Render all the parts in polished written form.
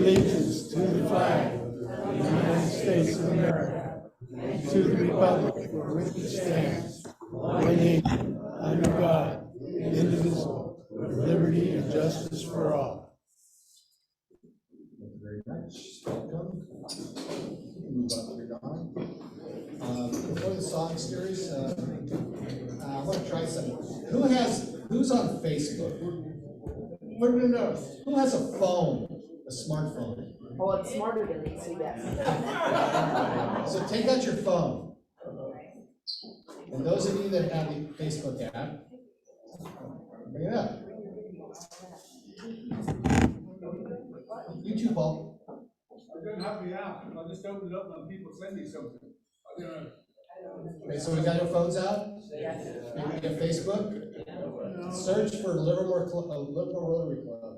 allegiance to the flag of the United States of America, and to the republic for which it stands, one nation, under God, indivisible, with liberty and justice for all. Thank you very much. Welcome. Move up here, Don. Before the song series, I want to try something. Who's on Facebook? No. Who has a phone, a smartphone? Oh, it's smarter than me, so yes. So take out your phone. And those of you that have the Facebook app, bring it up. You too, Paul. I don't have the app. I just open it up when people send me something. I don't know. Okay, so we got our phones out? Yes. Maybe we get Facebook? Search for Livermore Rotary Club.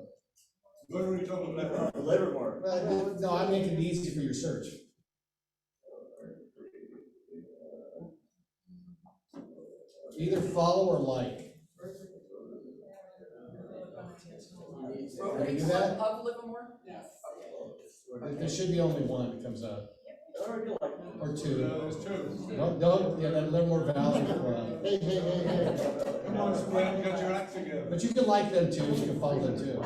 Rotary Club of Livermore. No, I'm making it easy for your search. Either follow or like. Can we do that? Of Livermore? Yes. There should be only one that comes up. Or two. There's two. Don't, yeah, that Livermore Valley Club. Hey. Come on, Sven, you got your act together. But you can like them too, you can follow them too.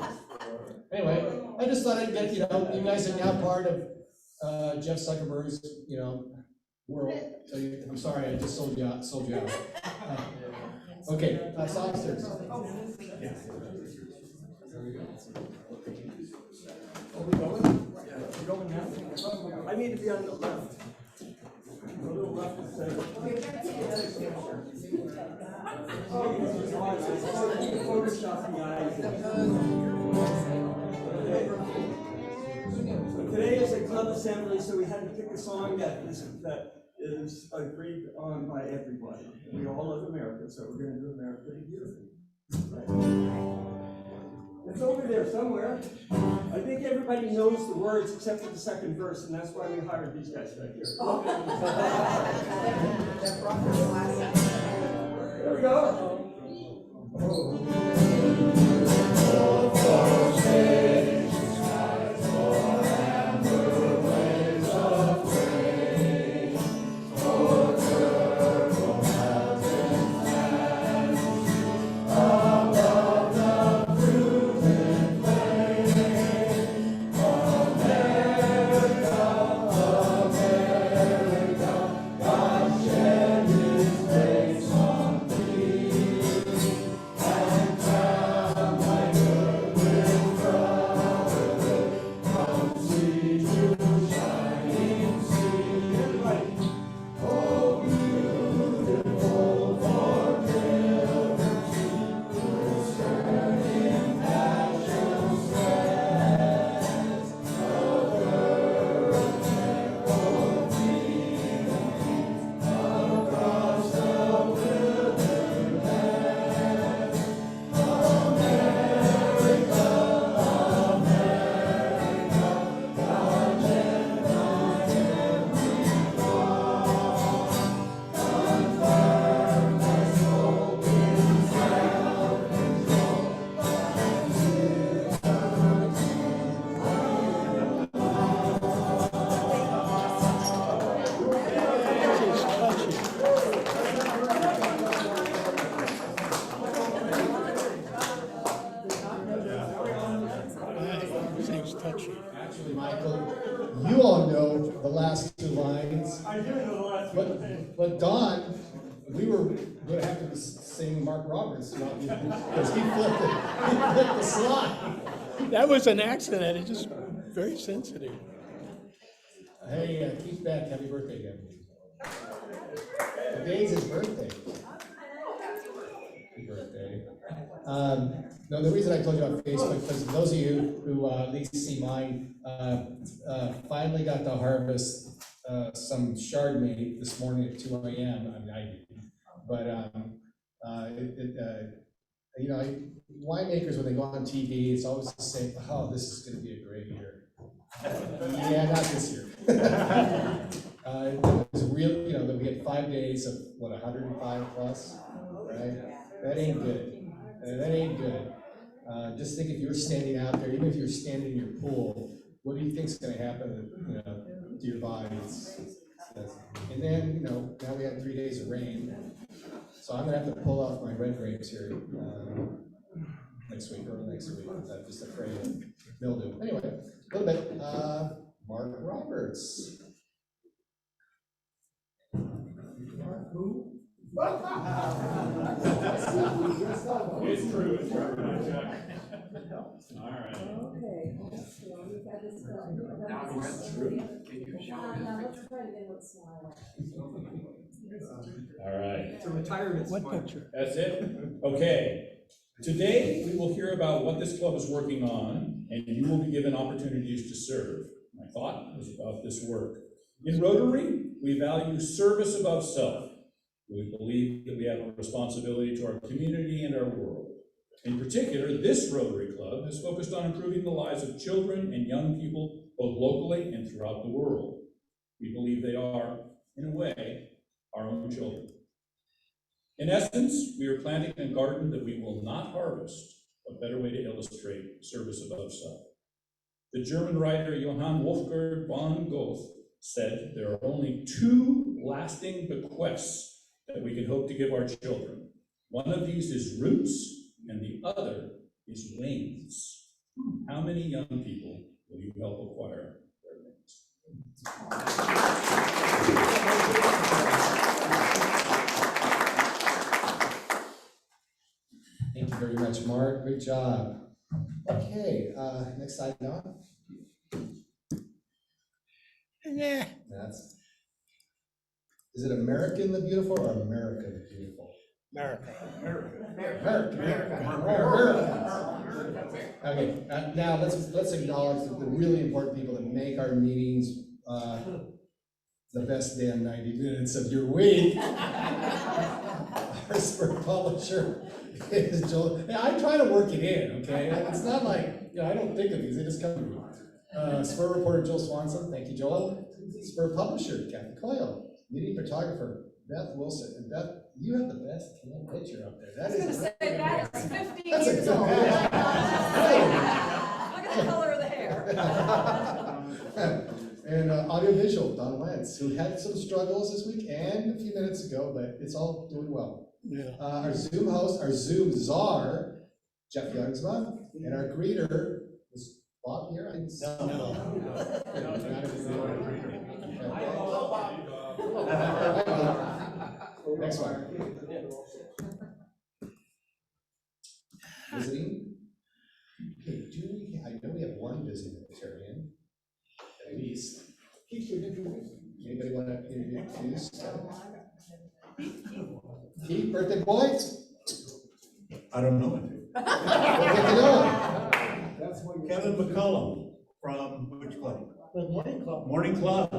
Anyway, I just thought I'd get, you guys are now part of Jeff Zuckerberg's, world. So I'm sorry, I just sold you out. Okay, song series. There we go. Are we going? Yeah. We're going now? I need to be on the left. A little left of center. Photoshop the eyes. Today is a club assembly, so we had to pick a song that is agreed on by everybody. We all love America, so we're going to do America the Beautiful. It's over there somewhere. I think everybody knows the words except for the second verse, and that's why we hired these guys right here. There we go. Actually, Michael, you all know the last two lines. I do know the last one. But Don, we were going to have to sing Mark Roberts because he flipped the slide. That was an accident, it's just very sensitive. Hey, Keith Beck, happy birthday again. Today's his birthday. Happy birthday. No, the reason I told you about Facebook, because those of you who at least see mine, finally got to harvest some Chardonnay this morning at 2 a.m. I mean, I didn't. But, winemakers, when they go on TV, it's always the same, oh, this is going to be a great year. Yeah, not this year. It was real, that we had 5 days of, 105 plus, right? That ain't good. That ain't good. Just think if you were standing out there, even if you were standing in your pool, what do you think's gonna happen, to your body? And then, now we had 3 days of rain, so I'm gonna have to pull off my red grapes here, next week, early next week. I'm just afraid of mildew. Anyway, a little bit, Mark Roberts. Mark who? It's true, it's Reverend Chuck. All right. Okay, so we've got this. Now that's true. Can you show it? Now let's try to get a smile. All right, It's a retirement. What smile. picture? that's it? Okay. Today, we will hear about what this club is working on, and you will be given opportunities to serve. My thought was about this work. In Rotary, we value service above self. We believe that we have a responsibility to our community and our world. In particular, this Rotary Club is focused on improving the lives of children and young people, both locally and throughout the world. We believe they are, in a way, our own children. In essence, we are planting a garden that we will not harvest, a better way to illustrate service above self. The German writer Johann Wolfgang von Goethe said there are only two lasting bequests that we can hope to give our children. One of these is roots, and the other is wings. How many young people will you help acquire their wings? Thank you very much, Mark. Great job. Okay, next slide, Don. Yeah. That's. Is it American the Beautiful or America the Beautiful? America. America. Okay, now let's acknowledge the really important people that make our meetings the best damn 90 minutes of your week. Our spur publisher is Joel. And I try to work it in, okay? It's not like, I don't think of these, they just come to me. Spur reporter Joel Swanson, thank you, Joel. Spur publisher Kathy Coyle. Meeting photographer Beth Wilson. And Beth, you have the best picture up there. That I was is. gonna say, that is 15 That's a years good old. picture. Look at the color of the hair. And audiovisual, Don Wentz, who had some struggles this week and a few minutes ago, but it's all doing well. Yeah. Our Zoom host, our Zoom czar, Jeff Youngsma, and our greeter, is Bob here? I didn't see. Next one. Visiting. Okay, I know we have one visiting vegetarian, at least. Anybody want to introduce? Keith, birthday boy? I don't know. We'll get to know him. Kevin McCullum from which club? The Morning Club. Morning Club.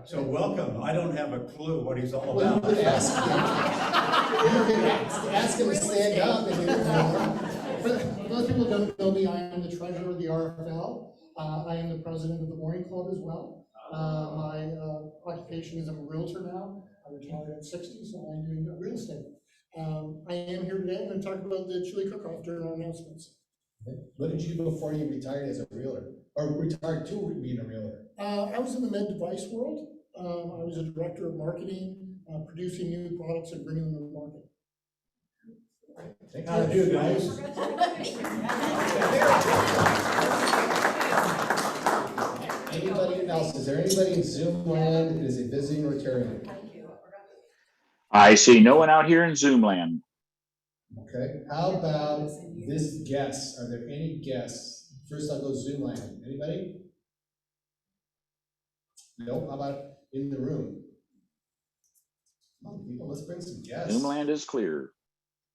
So welcome. I don't have a clue what he's all Well, you about. could ask him. You could ask him to stand up and For those people who don't know me, I am the treasurer of the RFL. I am the president of the Morning Club as well. My occupation is I'm a realtor now. I retired at 60, so I'm doing real estate. I am here today. I'm going to talk about the chili cook-off during our announcements. What did you do before you retired as a realtor? Or retired to being a realtor? I was in the med device world. I was a director of marketing, producing new products and bringing them to the market. Thank How do you guys? Anybody else? Is there anybody in Zoom land that is a visiting Rotarian? I see no one out here in Zoom land. Okay, how about this guest? Are there any guests? First I'll go Zoom land. Anybody? No, how about in the room? Come on, people, let's bring some guests. Zoom land is clear.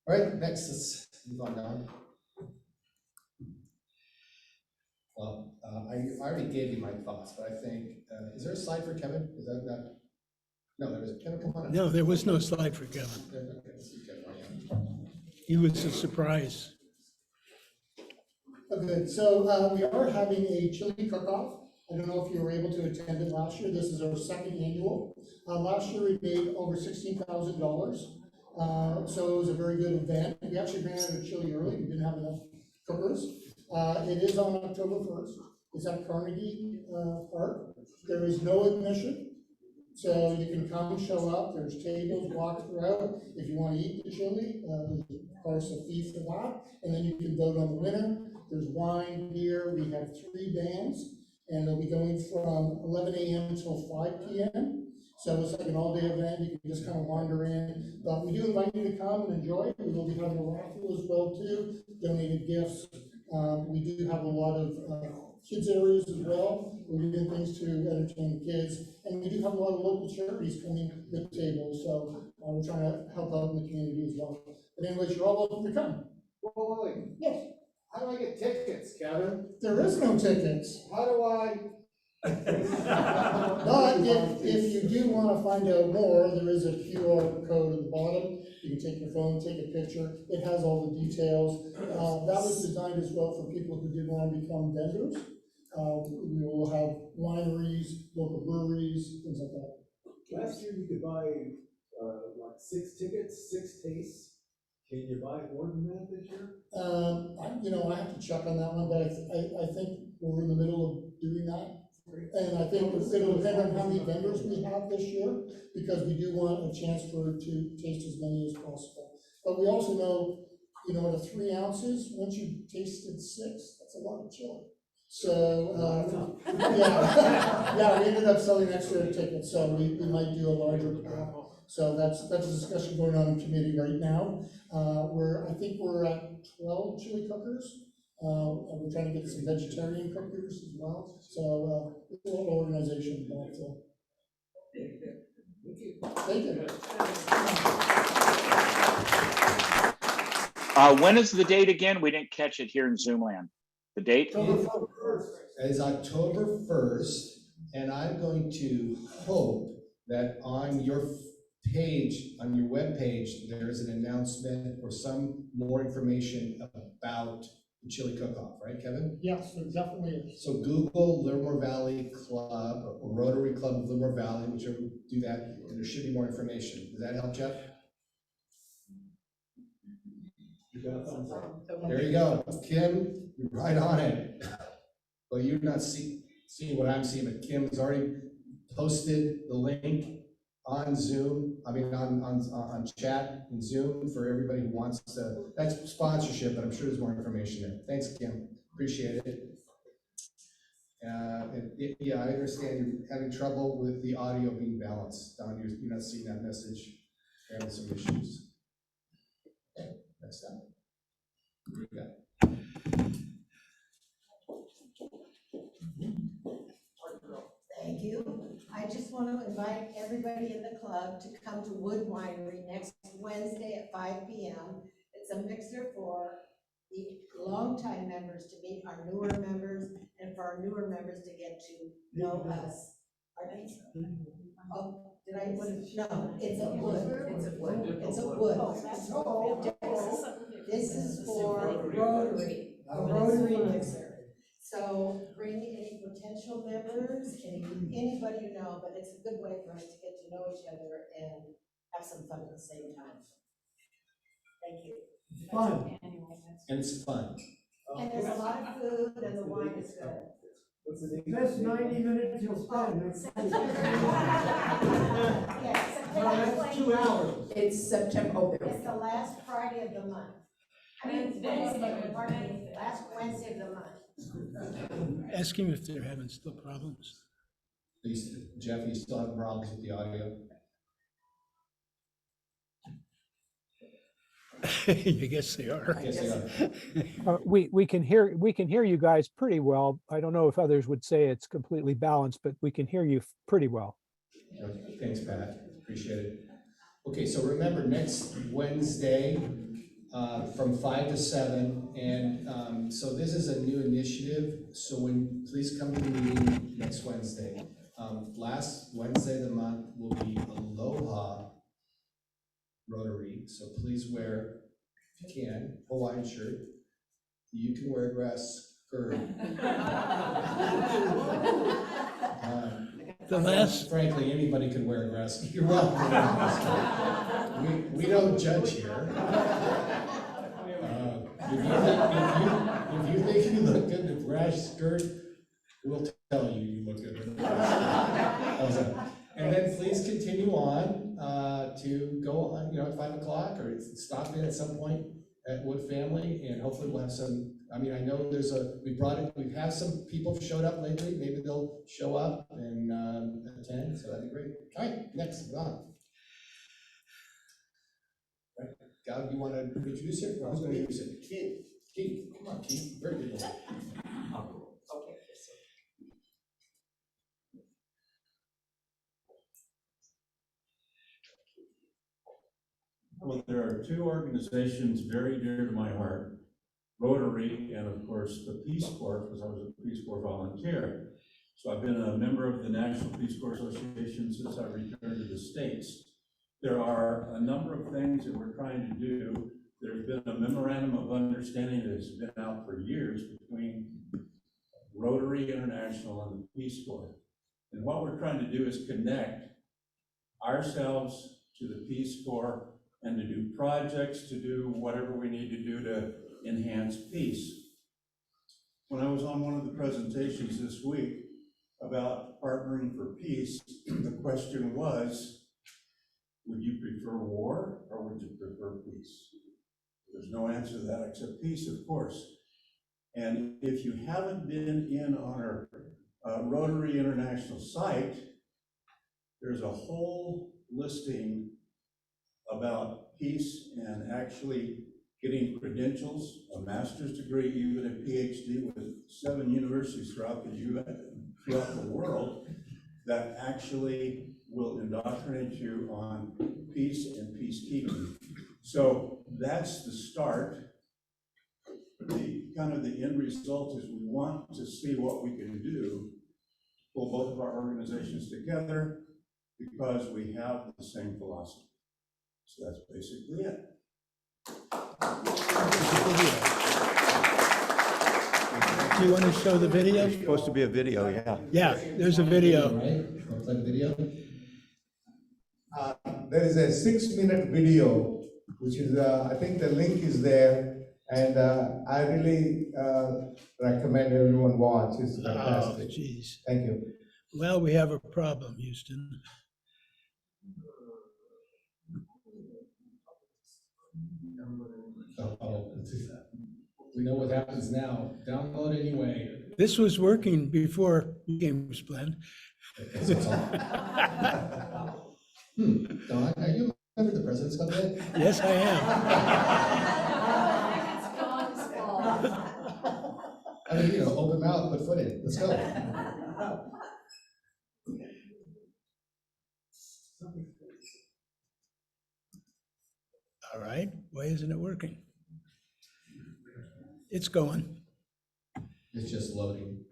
All right, next, let's move on down. Well, I already gave you my thoughts, but I think, is there a slide for Kevin? Is that not? No, there isn't. Kevin, come on. No, there was no slide for Kevin. Okay, let's see Kevin, yeah. He was a surprise. Okay, so we are having a chili cook-off. I don't know if you were able to attend it last year. This is our second annual. Last year we made over $16,000. So it was a very good event. We actually ran out of chili early. We didn't have enough cookers. It is on October 1st. is at Carnegie Park. There is no admission. So you can come and show up, there's tables, walk throughout. If you want to eat the chili, there's of course a fee for that. And then you can vote on the winner. There's wine, beer, we have 3 bands, and they'll be going from 11 a.m. until 5 p.m. So it's like an all-day event, you can just kind of wander in. But we do invite you to come and enjoy it. We will be having a raffle as well too, donated gifts. We do have a lot of kids areas as well. We're doing things to entertain the kids. And we do have a lot of local charities coming to the table. So we're trying to help out in the community as well. But anyways, you're all welcome to come. Well, Willie, Yes. how do I get tickets, Kevin? There is no tickets. How do I? But if you do want to find out more, there is a QR code at the bottom. You can take your phone, take a picture. It has all the details. That was designed as well for people who did want to become vendors. We will have wineries, local breweries, things like that. Last year you could buy, like 6 tickets, 6 tastes. Can you buy more than that this year? I have to check on that one, but I think we're in the middle of doing that. And I think it'll depend on how many vendors we have this year, because we do want a chance to taste as many as possible. But we also know, at the 3 ounces, once you've tasted 6, that's a lot of chili. So, yeah, we ended up selling extra tickets, so we might do a larger pack. So that's a discussion going on in committee right now. I think we're at 12 chili cookers. We're trying to get some vegetarian cookers as well. So it's a little organization, but thank you. When is the date again? We didn't catch it here in Zoom land. The date? It is October 1st, and I'm going to hope that on your page, on your webpage, there's an announcement or some more information about the chili cook-off, right, Kevin? Yes, there definitely is. So Google Livermore Valley Club or Rotary Club of Livermore Valley, whichever, do that, and there should be more information. Does that help, Jeff? There you go. Kim, you're right on it. Well, you're not seeing what I'm seeing, but Kim's already posted the link on Zoom, on chat and Zoom for everybody who wants to. That's sponsorship, but I'm sure there's more information there. Thanks, Kim. Appreciate it. Yeah, I understand you're having trouble with the audio being balanced. Don, you're not seeing that message. You're having some issues. Okay, next up. Thank you. I just want to invite everybody in the club to come to Wood Winery next Wednesday at 5 p.m. It's a mixer for the longtime members to meet our newer members and for our newer members to get to know us. Oh, did I put it? No, it's a wood. It's a wood. It's a wood. This is for Rotary, a Rotary mixer. So bring any potential members, anybody you know, but it's a good way for us to get to know each other and have some fun at the same time. Thank you. Fun. And it's fun. And there's a lot of food and the wine is good. What's the date? That's 90 minutes you'll spend. Yes, That's 2 hours. It's September, it's the last Friday of the month. I mean, Wednesday, pardon me, last Wednesday of the month. Ask him if they're having still problems. Jeff, you still have problems with the audio? I guess they are. Yes, they are. We can hear you guys pretty well. I don't know if others would say it's completely balanced, but we can hear you pretty well. Okay, thanks, Pat. Appreciate it. Okay, so remember, next Wednesday from 5 to 7, and so this is a new initiative. So please come to the meeting next Wednesday. Last Wednesday of the month will be Aloha Rotary, so please wear, if you can, Hawaiian shirt. You can wear a grass skirt. Frankly, anybody can wear a grass. You're welcome. We don't judge here. If you think you look good in a grass skirt, We'll tell you, you look good. How's that? And then please continue on to go on, at 5 o'clock, or stop in at some point at Wood Family, and hopefully we'll have some. I mean, I know we've had some people who showed up lately. Maybe they'll show up and attend, so that'd be great. All right, next, Ron. Right, Gal, you want to introduce it? Or who's going to introduce it? Keith, come on, Keith. Very good one. Okay. Well, there are two organizations very dear to my heart, Rotary and of course the Peace Corps, because I was a Peace Corps volunteer. So I've been a member of the National Peace Corps Association since I returned to the States. There are a number of things that we're trying to do. There's been a memorandum of understanding that's been out for years between Rotary International and the Peace Corps. And what we're trying to do is connect ourselves to the Peace Corps and to do projects, to do whatever we need to do to enhance peace. When I was on one of the presentations this week about partnering for peace, the question was, would you prefer war or would you prefer peace? There's no answer to that except peace, of course. And if you haven't been in on our Rotary International site, there's a whole listing about peace and actually getting credentials, a master's degree, even a PhD with 7 universities throughout the US, throughout the world, that actually will indoctrinate you on peace and peacekeeping. So that's the start. The kind of the end result is we want to see what we can do, pull both of our organizations together because we have the same philosophy. So that's basically it. Do you want to show the video? There's supposed to be a video, yeah. Yeah, there's a video. Right? Want to play the video? There is a 6-minute video, which is, I think the link is there, and I really recommend everyone watch. It's Oh, fantastic. geez. Thank you. Well, we have a problem, Houston. We know what happens now. Download anyway. This was working before you came, Splend. Don, are you a member of the President's Club yet? Yes, I am. It's God's fault. I mean, open mouth, put foot in. Let's go. All right, why isn't it working? It's going. It's just loading.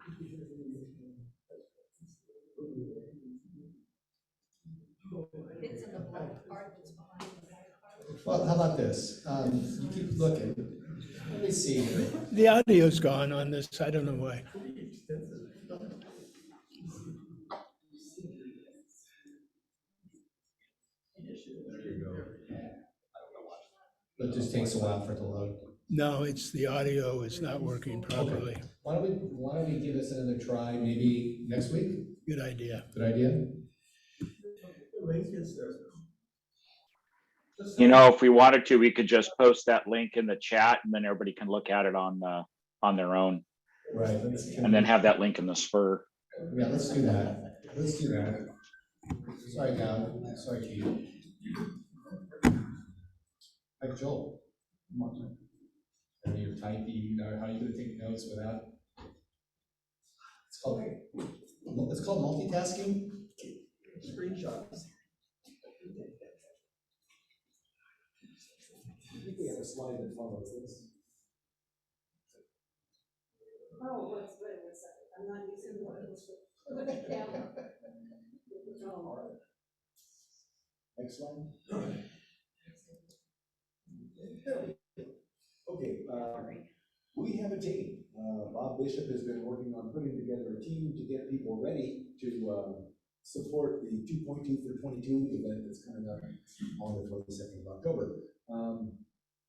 It's in the black part that's behind the black part. Well, how about this? You keep looking. Let me see here. The audio's gone on this, I don't know why. It just takes a while for it to load. No, it's the audio is not working properly. Okay. Why don't we give this another try, maybe next week? Good idea. Good idea? The link is there. If we wanted to, we could just post that link in the chat and then everybody can look at it on their own. Right. And then have that link in the spur. Yeah, let's do that. Let's do that. Sorry, Gal. Sorry, Keith. Hi, Joel. Come on. I mean, you're typing, how are you gonna take notes without? It's called multitasking. Screenshots. I think we have a slide that follows this. Oh, wait a second, I'm not using the camera. Oh. Next slide. Okay, we have a team. Bob Bishop has been working on putting together a team to get people ready to support the 2.2 for 22 event that's coming up on the 22nd of October.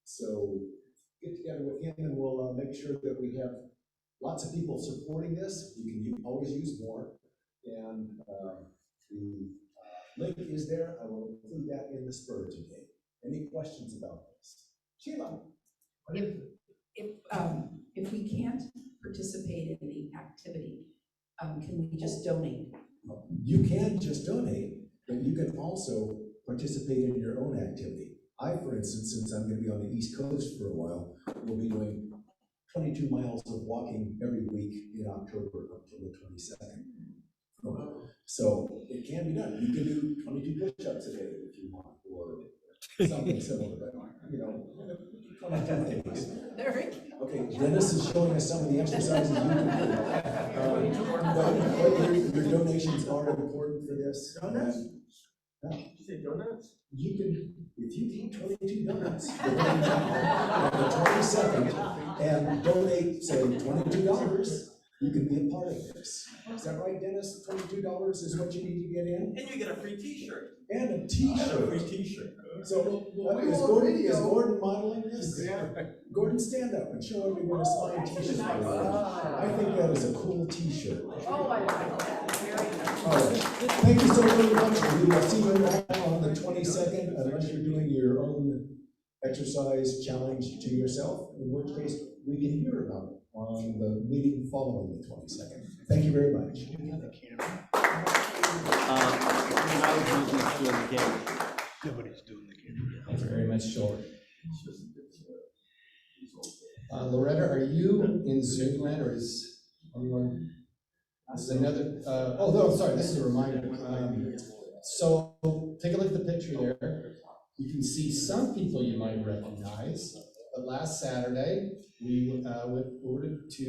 So get together with him and we'll make sure that we have lots of people supporting this. You can always use more. And the link is there. I will include that in the spur today. Any questions about this? Sheila? If we can't participate in the activity, can we just donate? You can just donate, but you can also participate in your own activity. I, for instance, since I'm going to be on the East Coast for a while, will be doing 22 miles of walking every week in October up to the 22nd. So it can be done. You can do 22 push-ups a day if you want, or something similar, but you know, 22 days. Okay, Dennis is showing us some of the exercises you can do. But your donations are important for this. Did you say donuts? You can, if you eat 22 donuts between now and the 22nd and donate, say, $22, you can be a part of this. Is that right, Dennis? $22 is what you need to get in? And you get a free t-shirt. And a t-shirt. And a free t-shirt. So, is Gordon modeling this? Yeah. Gordon, stand up and show everyone a signed t-shirt. I think that is a cool t-shirt. Oh, I like that, very nice. All right, thank you so very much. We will see you all on the 22nd, unless you're doing your own exercise challenge to yourself, in which case we can hear about it on the meeting following the 22nd. Thank you very much. Nobody's doing the camera. Thank you very much, Joel. Loretta, are you in Zoom land, or is anyone? This is another, oh, no, sorry, this is a reminder. So take a look at the picture there. You can see some people you might recognize, but last Saturday, we went over to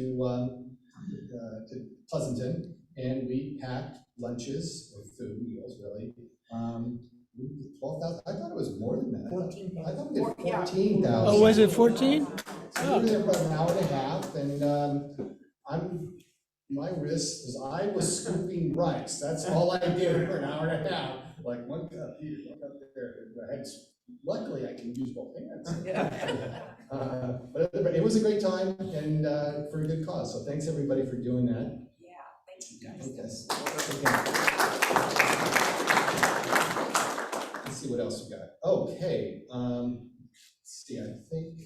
Pleasanton, and we packed lunches, or food, meals really. 12,000, I thought it was more than that. 14,000. I thought we did 14,000. Oh, was it 14? So we were there for about an hour and a half, and my wrist is, I was scooping rice. That's all I did for an hour and a half. Like one cup here, one cup there. Luckily, I can use both hands. But it was a great time and for a good cause. So thanks everybody for doing that. Yeah, thank you guys. Yes. Let's see what else we got. Okay. Let's see, I think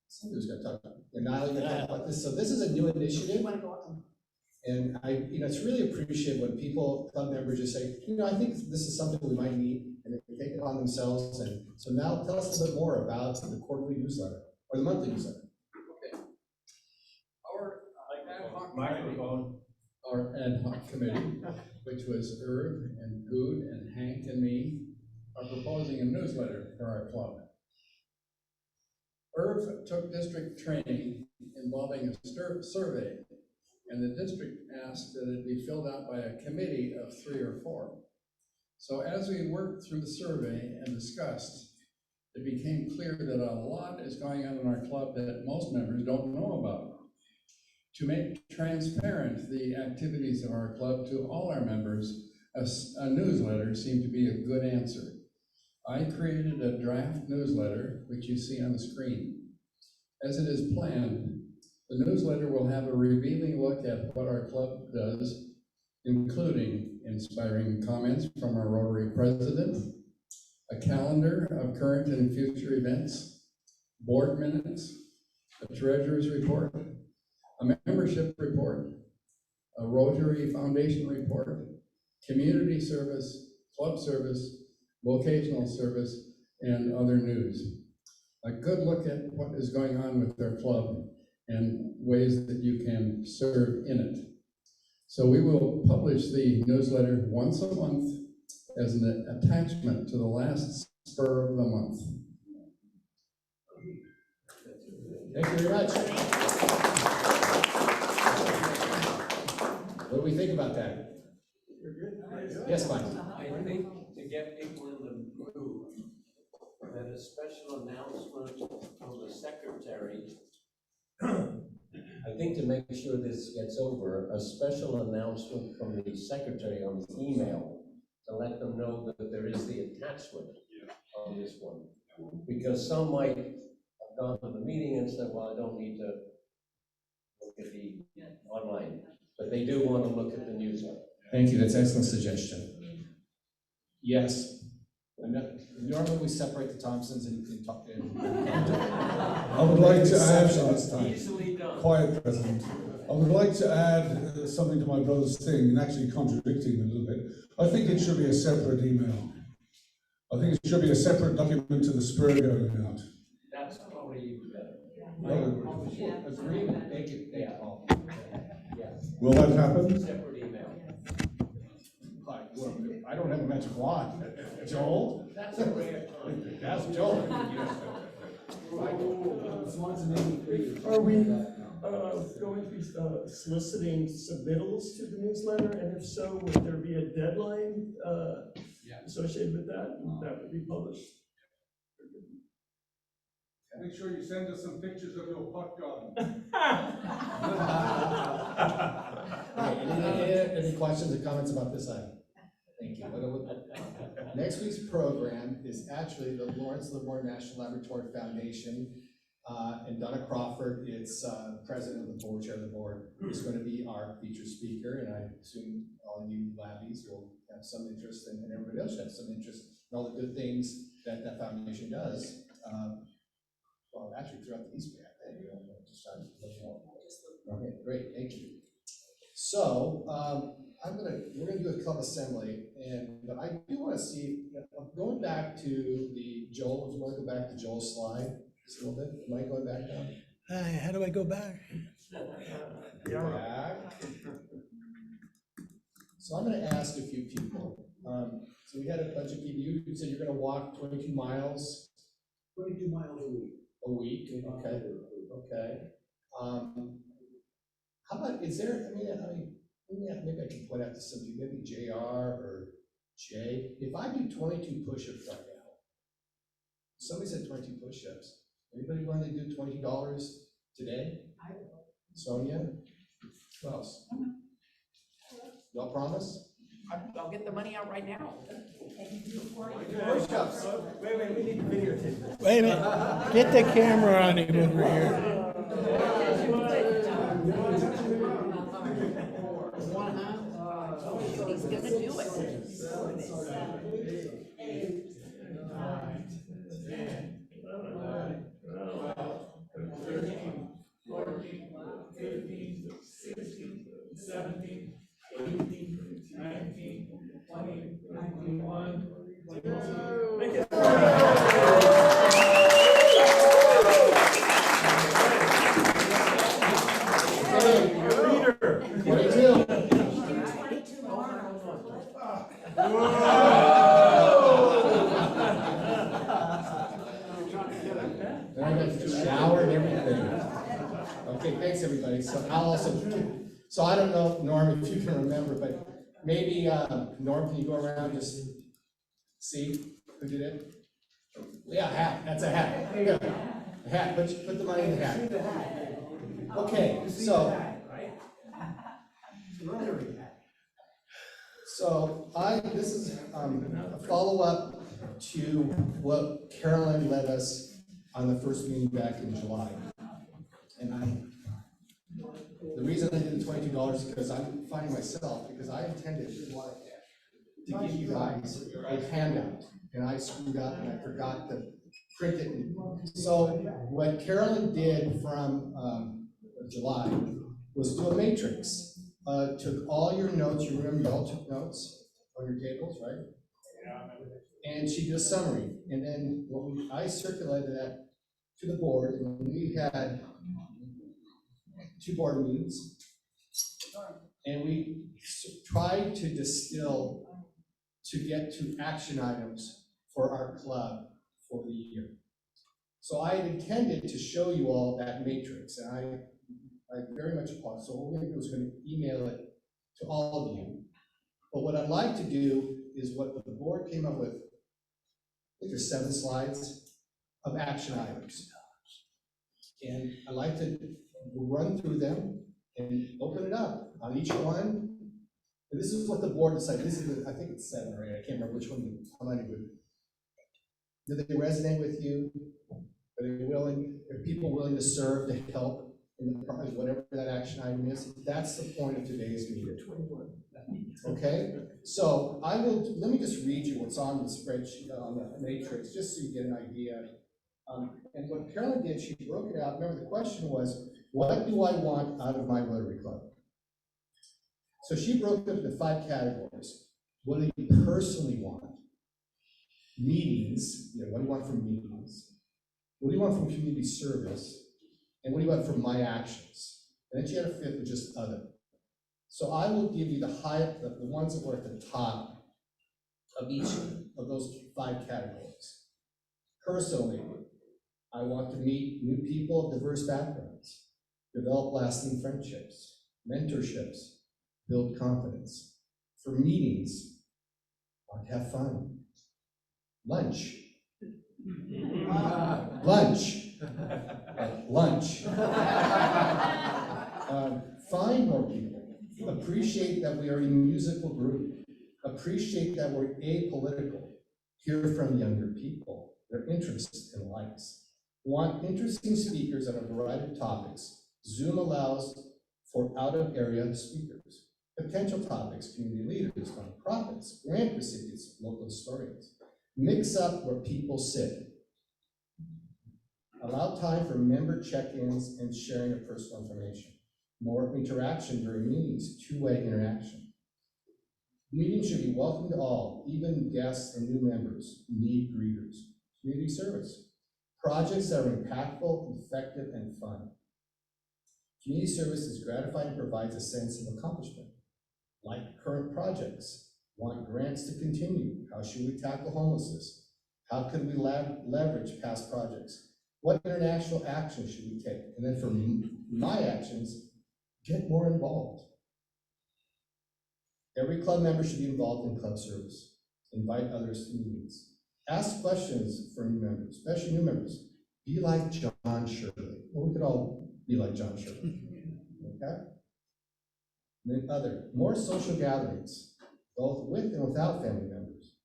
somebody's going to talk about it. Nyla, going to talk about this. So this is a new initiative. And it's really appreciated when people, club members, just say, I think this is something we might need, and they take it on themselves. And so now tell us a little bit more about the quarterly newsletter or the monthly newsletter. Okay. Our ad hoc Microphone. Our ad hoc committee, which was Irv and Good and Hank and me, are proposing a newsletter for our club. Irv took district training involving a survey, and the district asked that it be filled out by a committee of 3 or 4. So as we worked through the survey and discussed, it became clear that a lot is going on in our club that most members don't know about. To make transparent the activities of our club to all our members, a newsletter seemed to be a good answer. I created a draft newsletter, which you see on the screen. As it is planned, the newsletter will have a revealing look at what our club does, including inspiring comments from our Rotary president, a calendar of current and future events, board minutes, a treasurer's report, a membership report, a Rotary Foundation report, community service, club service, vocational service, and other news. A good look at what is going on with our club and ways that you can serve in it. So we will publish the newsletter once a month as an attachment to the last spur of the month. Thank you very much. What do we think about that? Yes, Mike. I think to get people in the mood, that a special announcement from the secretary, I think to make sure this gets over, a special announcement from the secretary on the email to let them know that there is the attachment on this one. Because some might have gone to the meeting and said, well, I don't need to at the online, but they do want to look at the newsletter. Thank you, that's an excellent suggestion. Yes. Normally we separate the Thompsons and talk. I would like to add, Easily done. quiet President, I would like to add something to my brother's thing and actually contradicting a little bit. I think it should be a separate email. I think it should be a separate document to the Spur going out. That's probably even better. Agreement, make it, Will that happen? Separate email. I don't have a magic wand. Joel? That's a rare time. That's Joel. Are we going to be soliciting submittals to the newsletter? And if so, would there be a deadline associated with that? That would be published. Make sure you send us some pictures of your pot garden. Any questions or comments about this item? Thank you. Next week's program is actually the Lawrence Livermore National Laboratory Foundation, and Donna Crawford, it's president of the board, chair of the board, is going to be our featured speaker, and I assume all you labbies will have some interest, and everybody else should have some interest in all the good things that that foundation does. Well, actually throughout the East Bay, I think. Okay, great, thank you. So, we're gonna do a club assembly, but I do wanna see, going back to the Joel, if you wanna go back to Joel's slide just a little bit, am I going back now? How do I go back? Back. So I'm gonna ask a few people. So we had a bunch of people, you said you're gonna walk 22 miles? 22 miles a week. A week, okay, okay. How about, is there, maybe I can point out to somebody, maybe JR or Jay, if I do 22 push-ups right now, somebody said 22 push-ups, anybody want to do $20 today? I will. Sonia? Who else? Y'all promise? I'll get the money out right now. Push-ups. Wait, we need to videotape this. Wait a minute, get the camera on him over here. He's gonna do it. 13, 14, 15, 16, 17, 18, 19, 20, 21, 22. Make it 22. Shower and everything. Okay, thanks everybody. So I'll so I don't know, Norm, if you can remember, but maybe, Norm, can you go around just see who did it? Yeah, a hat, that's a hat. Yeah. A hat, put the money in the hat. Okay, so. This is a follow-up to what Carolyn led us on the first meeting back in July. And the reason I did the $22 is because I'm finding myself, because I intended to give you guys a handout, and I screwed up and I forgot to print it. So what Carolyn did from July was do a matrix. Took all your notes, you remember you all took notes on your tables, right? Yeah. And she did a summary, and then I circulated that to the board, and we had 2 board meetings, and we tried to distill to get to action items for our club for the year. So I had intended to show you all that matrix, and I very much applaud. So what we're going to do is going to email it to all of you. But what I'd like to do is what the board came up with. I think there's 7 slides of action items. And I'd like to run through them and open it up on each one. And this is what the board decided. This is, I think it's 7 or 8. I can't remember which one. How many would? Do they resonate with you? Are they willing? Are people willing to serve to help in the, whatever that action item is. That's the point of today's meeting. Okay, so let me just read you what's on the spreadsheet, on the matrix, just so you get an idea. And what Carolyn did, she broke it out. Remember, the question was, what do I want out of my Rotary Club? So she broke it into 5 categories. What do you personally want? Meetings, what do you want from meetings? What do you want from community service? And what do you want from my actions? And then she had a 5th, which is other. So I will give you the ones that were at the top of each of those 5 categories. Personally, I want to meet new people of diverse backgrounds, develop lasting friendships, mentorships, build confidence. For meetings, I want to have fun. Lunch. Lunch. Find more people. Appreciate that we are a musical group. Appreciate that we're apolitical. Hear from younger people, their interests and likes. Want interesting speakers on a variety of topics. Zoom allows for out-of-area speakers. Potential topics, community leaders, nonprofits, grant recipients, local historians. Mix up where people sit. Allow time for member check-ins and sharing of personal information. More interaction during meetings, 2-way interaction. Meetings should be welcome to all, even guests and new members, need greeters. Community service. Projects that are impactful, effective, and fun. Community service is gratifying and provides a sense of accomplishment. Like current projects, want grants to continue. How should we tackle homelessness? How can we leverage past projects? What international action should we take? And then for my actions, get more involved. Every club member should be involved in club service. Invite others to meetings. Ask questions for new members, especially new members. Be like John Shirley. Well, we could all be like John Shirley. Okay? And then more social gatherings, both with and without family members.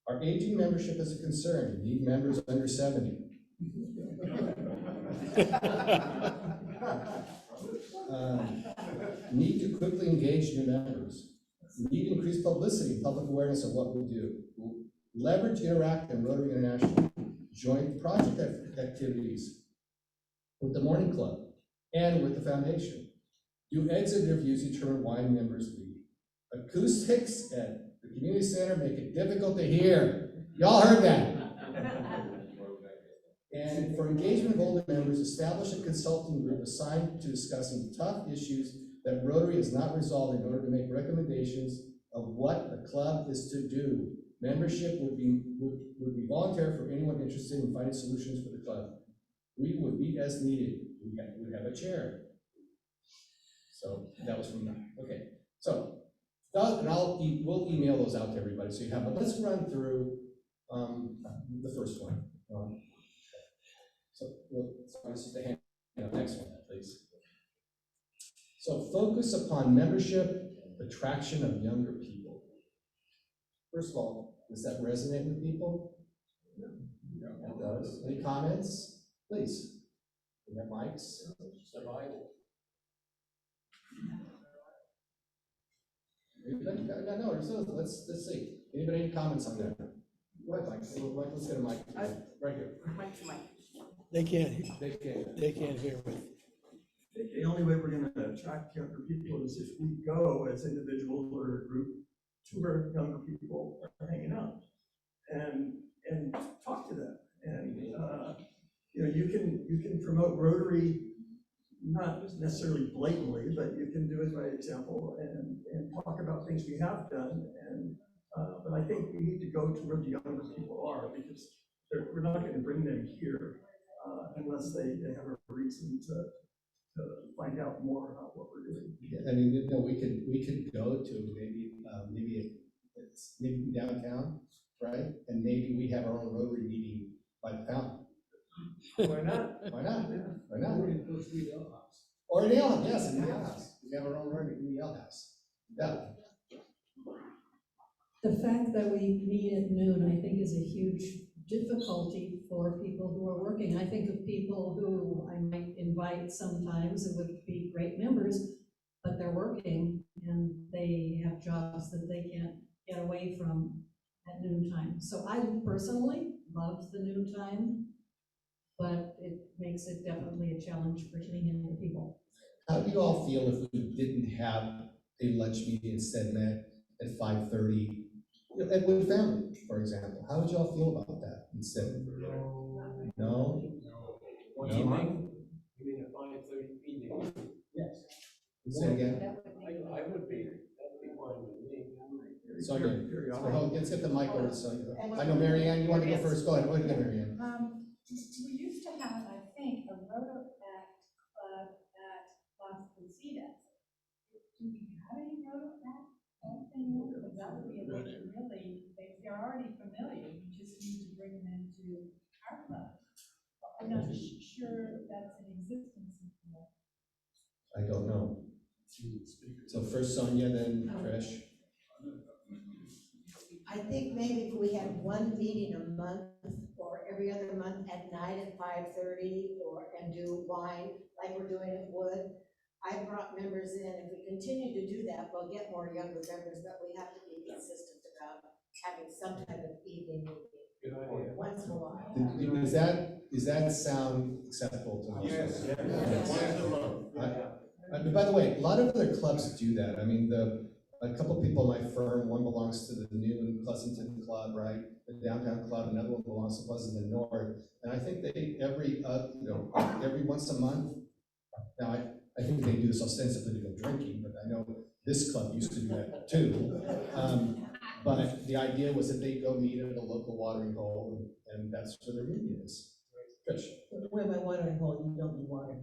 Our aging membership is a concern. We need members under 70. Need to quickly engage new members. Need increased publicity and public awareness of what we do. Leverage, interact, and Rotary International. Join project activities with the Morning Club and with the foundation. Do exit interviews to determine why members leave. Acoustics at the community center make it difficult to hear. Y'all heard that. And for engagement of older members, establish a consulting group assigned to discussing tough issues that Rotary has not resolved in order to make recommendations of what the club is to do. Membership would be voluntary for anyone interested in finding solutions for the club. We would meet as needed. We would have a chair. So that was from that. Okay. So we'll email those out to everybody so you have. But let's run through the first one. This is the hand. Next one, please. So focus upon membership, attraction of younger people. First of all, does that resonate with people? Yeah, it does. Any comments? Please. We have mics. Survival. No, let's see. Anybody any comments on that? Go ahead, Mike. Let's get a mic. Right here. Mike to Mike. They can't hear me. The only way we're going to attract younger people is if we go as individuals or a group to where younger people are hanging out and talk to them. And you can promote Rotary, not necessarily blatantly, but you can do it by example and talk about things we have done. And but I think we need to go to where the younger people are, because we're not going to bring them here unless they have a reason to find out more about what we're doing. Yeah, I mean, we could go to maybe downtown, right? And maybe we have our own Rotary meeting by the fountain. Why not? Why not? Why not? Or in the ale house. Or in the ale house, yes, in the ale house. We have our own Rotary in the ale house. Yeah. The fact that we meet at noon, I think, is a huge difficulty for people who are working. I think of people who I might invite sometimes and would be great members, but they're working and they have jobs that they can't get away from at noon time. So I personally love the noon time, but it makes it definitely a challenge for getting in the people. How do you all feel if we didn't have a lunch meeting instead met at 5:30? At Wood Family, for example, how would you all feel about that instead? No? Once a month? You mean a 5:30 meeting? Yes. Say again? I would be, that would be fine with me. Sonia, let's get the mic over to Sonia. I know Mary Ann, you want to go first? Go ahead, Mary Ann. We used to have, I think, a Roto Act club at Las Casitas. Do we have any Roto Act anymore? Because that would be a way to really, they're already familiar, you just need to bring them into our club. I'm not sure that's in existence anymore. I don't know. So first Sonia, then Trish. I think maybe if we had one meeting a month or every other month at night at 5:30 and do wine like we're doing at Wood. I brought members in. If we continue to do that, we'll get more younger members, but we have to be consistent about having some type of evening meeting once in a while. Does that sound acceptable to most? Yes. By the way, a lot of other clubs do that. I mean, a couple of people in my firm, one belongs to the New Pleasanton Club, right? The Downtown Club, another one belongs to Pleasanton North. And I think they, every once a month, now I think they do this ostensibly to go drinking, but I know this club used to do that too. But the idea was that they go meet at a local watering hole, and that's where their meeting is. Trish. Where my watering hole, you don't need water.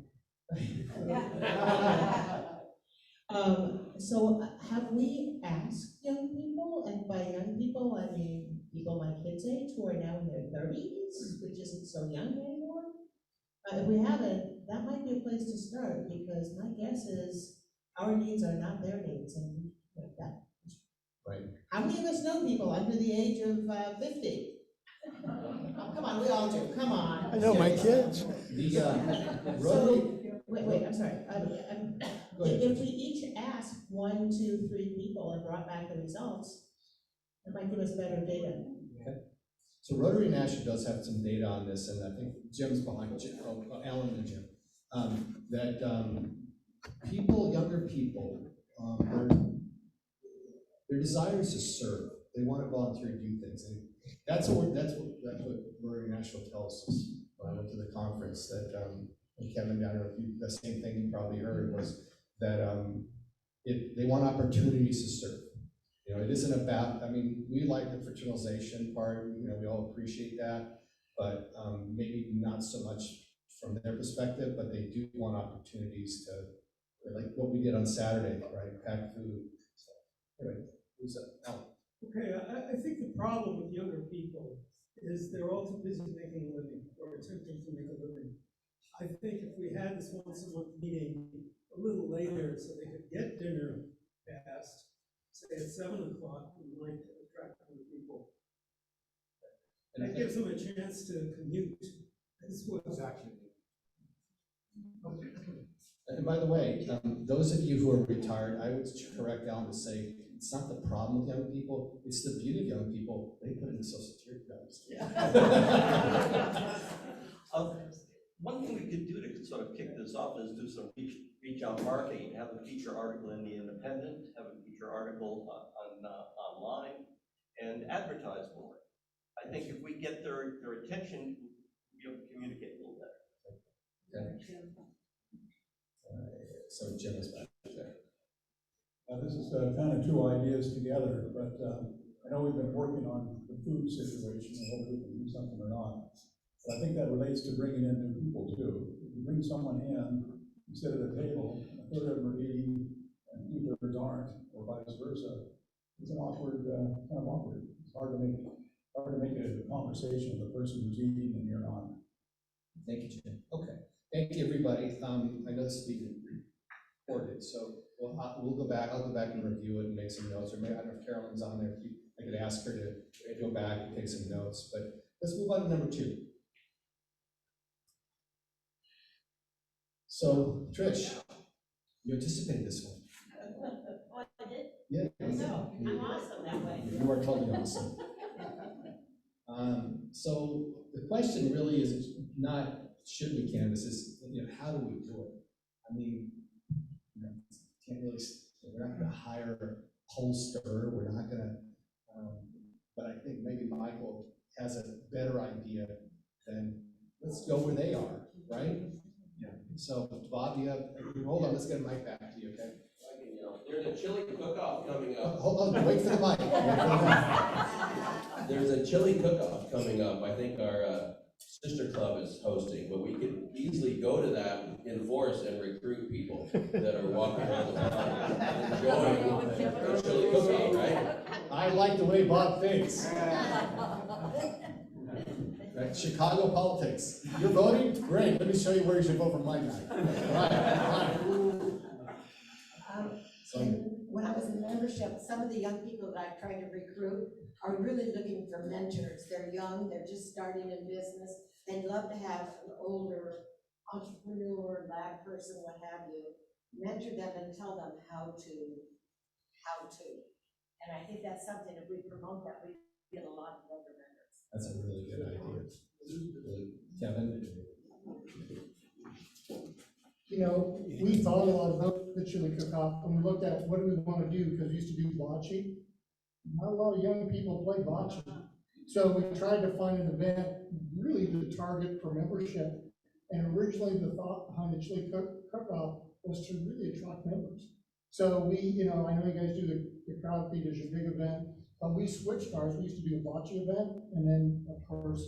So have we asked young people, and by young people, I mean people my kids' age who are now in their 30s, which isn't so young anymore? If we haven't, that might be a place to start, because my guess is our needs are not their needs, and like that. Right. How many of us know people under the age of 50? Oh, come on, we all do, come on. I know my kids. So, wait, I'm sorry. If we each ask 1, 2, 3 people and brought back the results, it might give us better data. Okay. So Rotary National does have some data on this, and I think Jim's behind, Alan and Jim, younger people, their desire is to serve. They want to volunteer to do things, and that's what Rotary National tells us. When I went to the conference, that Kevin, I don't know if the same thing you probably heard was that they want opportunities to serve. You know, it isn't about, I mean, we like the fraternization part, you know, we all appreciate that, but maybe not so much from their perspective, but they do want opportunities to, like what we did on Saturday, right, pack food. So, anyway, who's that? Alan. Okay, I think the problem with younger people is they're all too busy making a living or attempting to make a living. I think if we had this once a month meeting a little later so they could get dinner passed, say at 7 o'clock, we might attract other people. And it gives them a chance to commute as well. Exactly. And by the way, those of you who are retired, I would correct Alan to say, it's not the problem with young people, it's the beauty of young people. They put in the Social Security numbers. One thing we could do to sort of kick this off is do some reach out marketing, have a feature article in the Independent, have a feature article online, and advertise more. I think if we get their attention, we'll be able to communicate a little better. Okay. So Jim is back there. This is kind of two ideas together, but I know we've been working on the food situation, and whether we can do something or not. But I think that relates to bringing in new people too. If you bring someone in, you sit at a table, a third of them are eating, and 2/3 aren't, or vice versa. It's an awkward, kind of awkward. It's hard to make a conversation with the person who's eating and you're not. Thank you, Jim. Okay. Thank you, everybody. I know this is being recorded, so we'll go back. I'll go back and review it and make some notes. Or maybe I don't know if Carolyn's on there. I could ask her to go back and take some notes. But Let's move on to number 2. So, Trish, you anticipated this one. Oh, I did? Yeah. No, I'm awesome that way. You are totally awesome. So the question really is not should we canvass, is how do we do it? I mean, can't really. We're not going to hire a pollster. We're not going to. But I think maybe Michael has a better idea than let's go where they are, right? Yeah. So Bob, you have. Hold on. Let's get a mic back to you, okay? There's a chili cook-off coming up. Hold on. Wait for the mic. There's a chili cook-off coming up. I think our sister club is hosting, but we could easily go to that in force and recruit people that are walking around the pond and enjoying the chili cook-off, right? I like the way Bob thinks. Right, Chicago politics. You're voting? Great. Let me show you where you should vote for my guy. When I was in membership, some of the young people that I've tried to recruit are really looking for mentors. They're young, they're just starting in business. They'd love to have an older entrepreneur, lab person, what have you, mentor them and tell them how to. And I think that's something, if we promote that, we get a lot of other members. That's a really good idea. Kevin? We thought a lot about the chili cook-off, and we looked at what do we want to do, because we used to do bocce. Not a lot of young people play bocce. So we tried to find an event really to target for membership. And originally the thought behind the chili cook-off was to really attract members. So we, I know you guys do the crowd feed as your big event, but we switched ours. We used to do a bocce event, and then of course,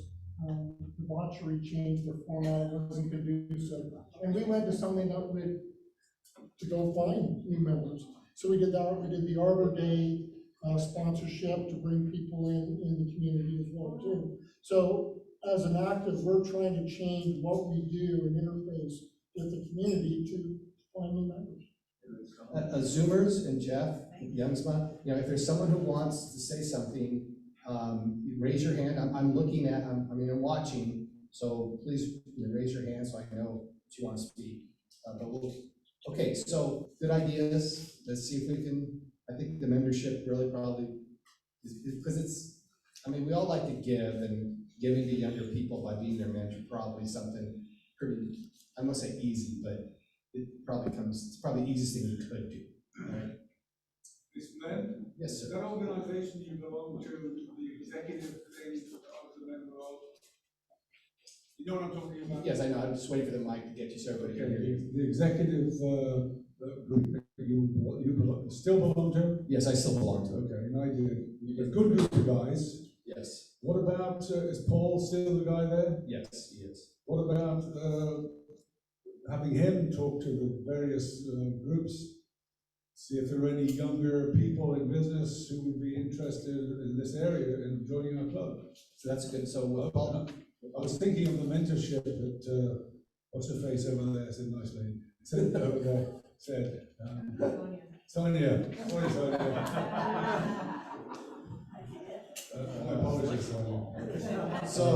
the botchery changed their format, it wasn't conducive. And we went to something that would, to go find new members. So we did that, we did the Arbor Day sponsorship to bring people in the community as well too. So as an active, we're trying to change what we do and interface with the community to find new members. Zoomers and Jeff, Youngsma, if there's someone who wants to say something, raise your hand. I'm looking at, I'm watching, so please raise your hand so I know that you want to speak. Okay, so good ideas. Let's see if we can, I think the membership really probably, because we all like to give, and giving to younger people by being their mentor probably something pretty, I won't say easy, but it's probably the easiest thing you could do, right? Mr. Glenn? Yes, sir. That organization you belong to, the executive thing of the member of, you know what I'm talking about? Yes, I know. I'm just waiting for the mic to get you so everybody can hear you. The executive group you still belong to? Yes, I still belong to it. Okay, and I do. A good group of guys. Yes. What about, is Paul still the guy there? Yes, he is. What about having him talk to the various groups, see if there are any younger people in business who would be interested in this area in joining our club? So that's good. So Paul, I was thinking of the mentorship that, what's her face over there, said nicely, said over there, said, Sonia. Sorry, Sonia. My apologies, Sonia. So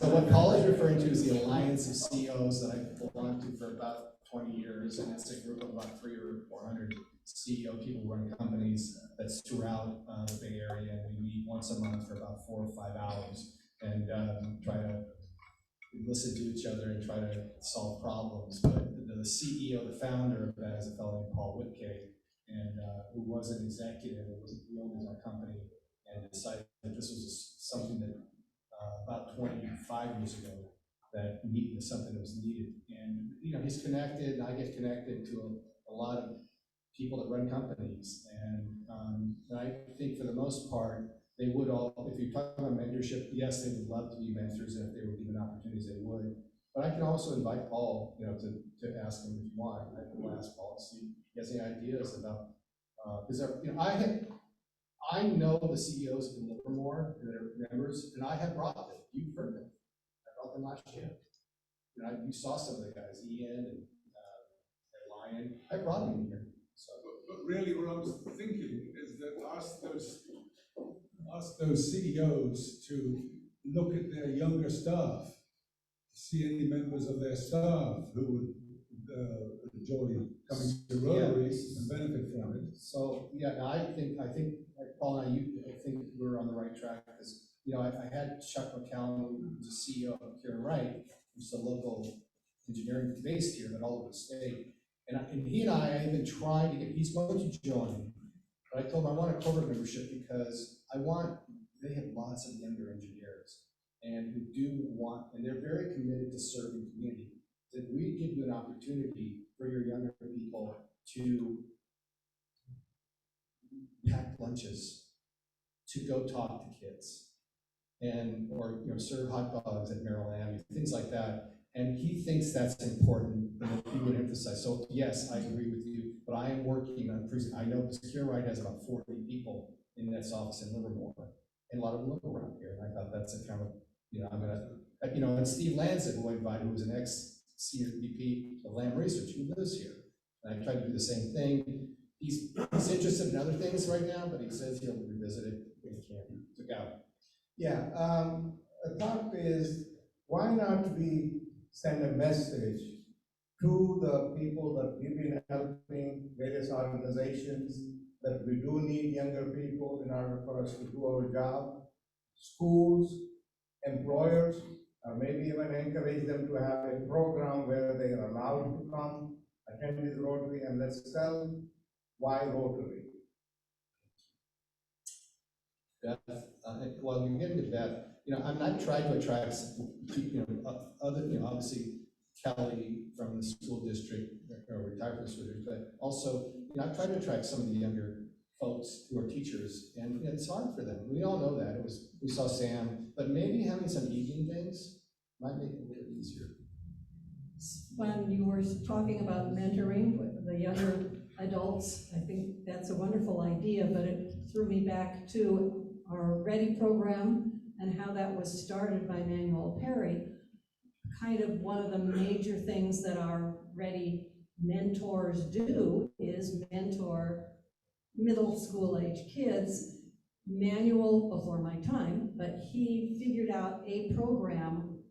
what Paul is referring to is the Alliance of CEOs that I belonged to for about 20 years, and it's a group of about 300 or 400 CEO people who run companies that's throughout the Bay Area, and we meet once a month for about 4 or 5 hours and try to listen to each other and try to solve problems. But the CEO, the founder of that, is a fellow named Paul Whitcay, and who was an executive, he owned his own company, and decided that this was something that about 25 years ago, that was something that was needed. And he's connected, and I get connected to a lot of people that run companies, and I think for the most part, they would all, if you're talking about mentorship, yes, they would love to be mentors, and if they were given opportunities, they would. But I can also invite Paul, to ask him if you want. I will ask Paul to see if he has any ideas about, because I know the CEOs in Livermore that are members, and I have brought them. You've heard them. I brought them last year. You saw some of the guys, Ian and Lion. I brought them in here. So. But really, what I was thinking is that ask those CEOs to look at their younger staff, see any members of their staff who would enjoy coming to Rotary and benefit from it. So, yeah, I think, like Paul and I think we're on the right track, because, I had Chuck McCallum, who's the CEO of Karen Wright, who's the local engineering based here at all over the state. And he and I even tried to he's going to join, but I told him I want a corporate membership because they have lots of younger engineers and who do want, and they're very committed to serving community. That we give you an opportunity for your younger people to pack lunches, to go talk to kids, or serve hot dogs at Maryland Avenue, things like that. And he thinks that's important, and he would emphasize. So yes, I agree with you, but I am working on I know Secure Right has about 40 people in this office in Livermore, and a lot of them live around here. And I thought that's a kind of, I'm gonna, and Steve Lancet, who I invited, who was an ex-senior VP of Land Research, who lives here. And I tried to do the same thing. He's interested in other things right now, but he says he'll revisit it when he can. Look out. Yeah, a thought is, why not we send a message to the people that we've been helping, various organizations, that we do need younger people in order for us to do our job, schools, employers, or maybe even encourage them to have a program where they are allowed to come, attend this Rotary, and let's tell why Rotary. Beth, while you're getting to Beth, I'm not trying to attract, obviously Kelly from the school district, or retired from the school district, but also, I've tried to attract some of the younger folks who are teachers, and it's hard for them. We all know that. We saw Sam, but maybe having some evening things might make it a little easier. When you were talking about mentoring with the younger adults, I think that's a wonderful idea, but it threw me back to our READY program and how that was started by Manuel Perry. Kind of one of the major things that our READY mentors do is mentor middle school age kids. Manuel, before my time, but he figured out a program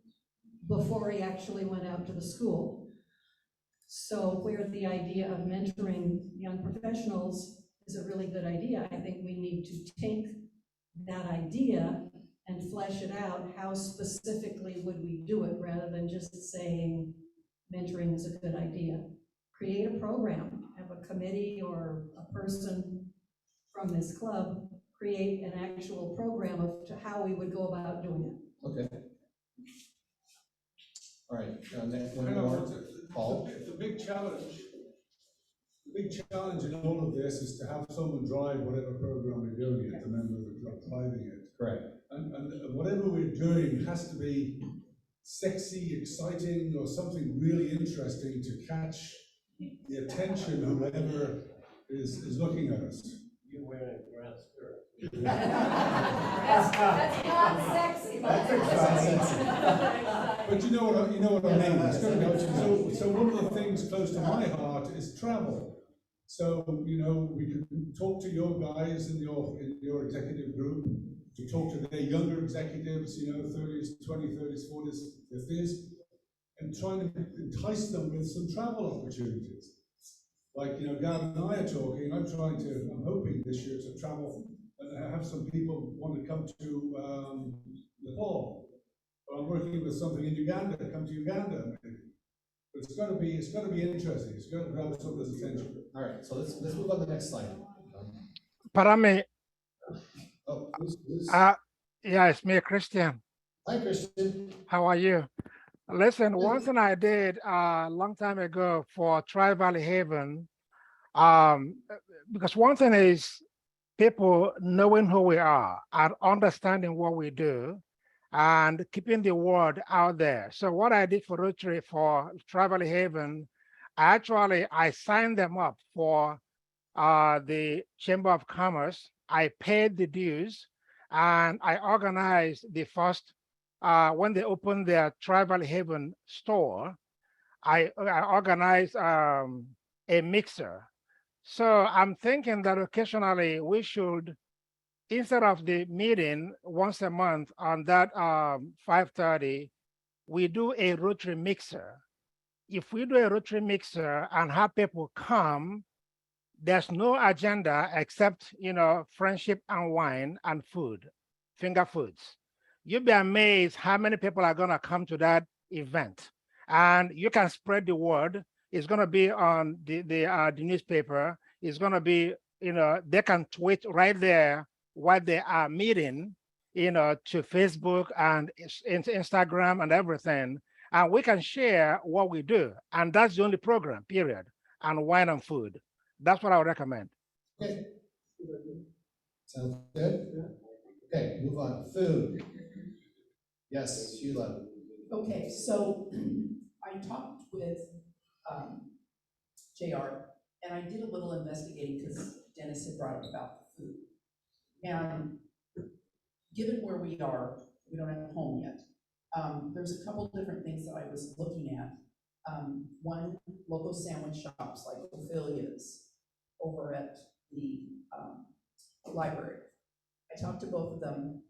before he actually went out to the school. So where the idea of mentoring young professionals is a really good idea, I think we need to take that idea and flesh it out. How specifically would we do it, rather than just saying mentoring is a good idea? Create a program, have a committee or a person from this club create an actual program of how we would go about doing it. Okay. All right, next one I know, more. Paul? the big challenge in all of this is to have someone drive whatever program we're doing it, the member of the club driving it. Correct. And whatever we're doing has to be sexy, exciting, or something really interesting to catch the attention of whoever is looking at us. You wearing a grass skirt. That's not sexy. That's exciting. But you know what I mean. It's going to be, so one of the things close to my heart is travel. So we can talk to your guys in your executive group, to talk to their younger executives, 30s, 20s, 30s, 40s, 50s, and trying to entice them with some travel opportunities. Like, Gavin and I are talking, I'm hoping this year to travel and have some people want to come to Nepal. Or I'm working with something in Uganda, come to Uganda maybe. But it's got to be interesting. It's got to grab someone's attention. All right, so let's move on to the next slide. Parame. Oh, who's? Yeah, it's me, Christian. Hi, Christian. How are you? Listen, one thing I did a long time ago for Tri-Valley Haven, because one thing is people knowing who we are and understanding what we do and keeping the word out there. So what I did for Rotary for Tri-Valley Haven, I signed them up for the Chamber of Commerce. I paid the dues and I organized the first, when they opened their Tri-Valley Haven store, I organized a mixer. So I'm thinking that occasionally we should instead of the meeting once a month on that 5:30, we do a rotary mixer. If we do a rotary mixer and have people come, there's no agenda except, friendship and wine and food, finger foods. You'll be amazed how many people are gonna come to that event. And you can spread the word. It's gonna be on the newspaper. It's gonna be, they can tweet right there what they are meeting, to Facebook and Instagram and everything. And we can share what we do. And that's the only program, period. And wine and food. That's what I would recommend. Okay. Sounds good? Okay, move on. Food. Yes, Sheila. Okay, so I talked with JR, and I did a little investigating because Dennis had brought up about the food. And given where we are, we don't have a home yet. There's a couple different things that I was looking at. One, local sandwich shops like Ophelia's over at the library. I talked to both of them.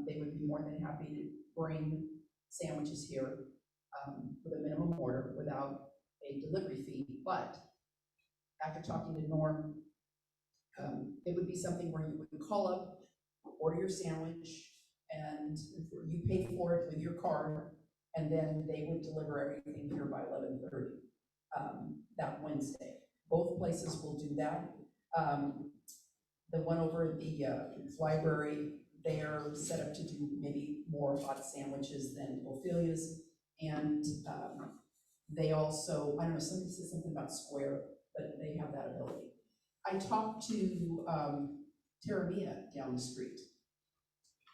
They would be more than happy to bring sandwiches here with a minimum order without a delivery fee. But after talking to Norm, it would be something where you would call up, order your sandwich, and you pay for it with your card, and then they would deliver everything here by 11:30 that Wednesday. Both places will do that. The one over at the library, they are set up to do maybe more hot sandwiches than Ophelia's, and they also, I don't know, somebody said something about Square, but they have that ability. I talked to Terramia down the street.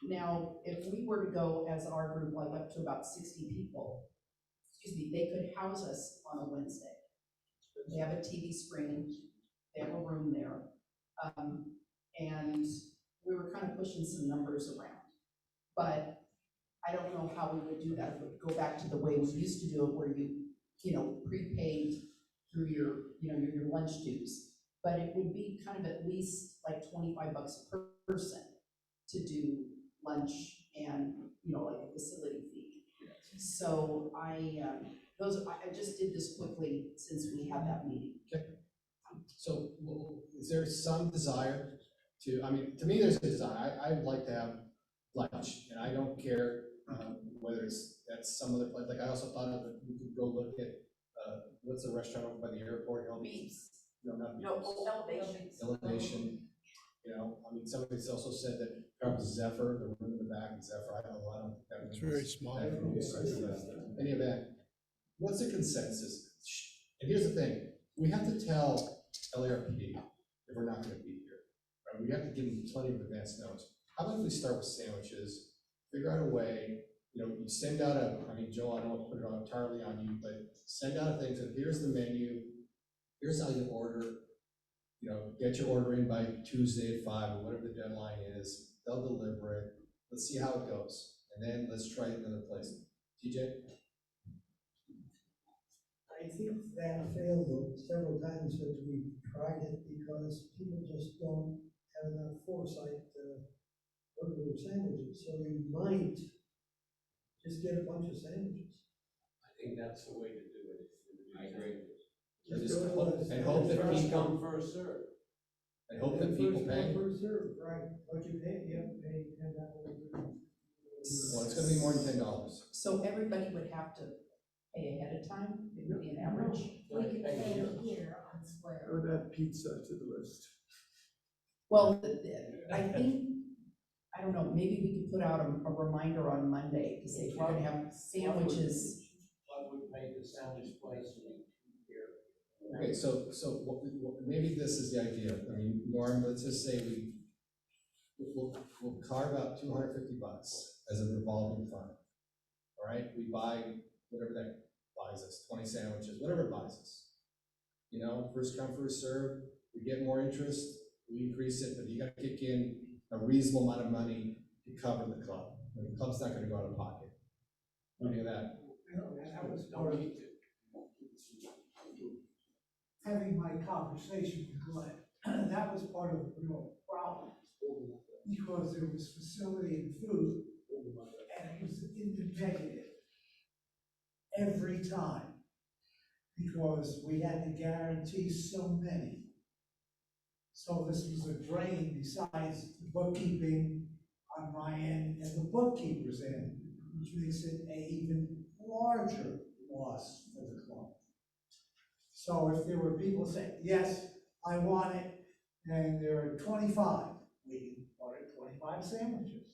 Now, if we were to go as our group, like up to about 60 people, they could house us on a Wednesday. They have a TV screen, they have a room there. And we were kind of pushing some numbers around. But I don't know how we would do that. If we would go back to the way we used to do it, where you prepaid through your lunch dues. But it would be kind of at least like $25 per person to do lunch and, like a facility fee. So I just did this quickly since we had that meeting. Okay. So is there some desire to, to me, there's a desire. I'd like to have lunch, and I don't care whether it's at some other place. Like I also thought of it, we could go look at, what's the restaurant over by the airport? Beefs. No, not Beefs. No, Elevation. Elevation. Somebody also said that probably Zephyr, the room in the back of Zephyr, I don't know, that. It's very small. Any event, what's the consensus? And here's the thing, we have to tell LARPD if we're not gonna be here, right? We have to give them plenty of advance notice. How about if we start with sandwiches, figure out a way, you send out Joe, I don't want to put it entirely on you, but send out a thing, so here's the menu, here's how you order, get your order in by Tuesday at 5 or whatever the deadline is. They'll deliver it. Let's see how it goes. And then let's try it another place. TJ? I think that failed several times that we tried it because people just don't have enough foresight to order their sandwiches. So you might just get a bunch of sandwiches. I think that's the way to do it. I agree. And hope that First people come, first serve. And hope that people pay. First serve, right? What you pay, you have to pay $10. Well, it's gonna be more than $10. So everybody would have to pay ahead of time, it would be an average. We could pay here on Square. I would add pizza to the list. Well, I think, I don't know, maybe we could put out a reminder on Monday to say if we're gonna have sandwiches. What would make the sandwich place here? Okay, so maybe this is the idea. Norm, let's just say we'll carve out $250 as a revolving fund. All right, we buy whatever that buys us, 20 sandwiches, whatever it buys us. First come, first serve. We get more interest, we increase it, but you got to kick in a reasonable amount of money to cover the club. The club's not going to go out of pocket. What do you think of that? That was part of having my conversation with Glenn. That was part of the real problem. because there was facility and food, and it was in the negative every time, because we had to guarantee so many. So this was a drain besides the bookkeeping on my end and the bookkeeper's end, which makes it an even larger loss for the club. So if there were people saying, yes, I want it, and there are 25, we can order 25 sandwiches,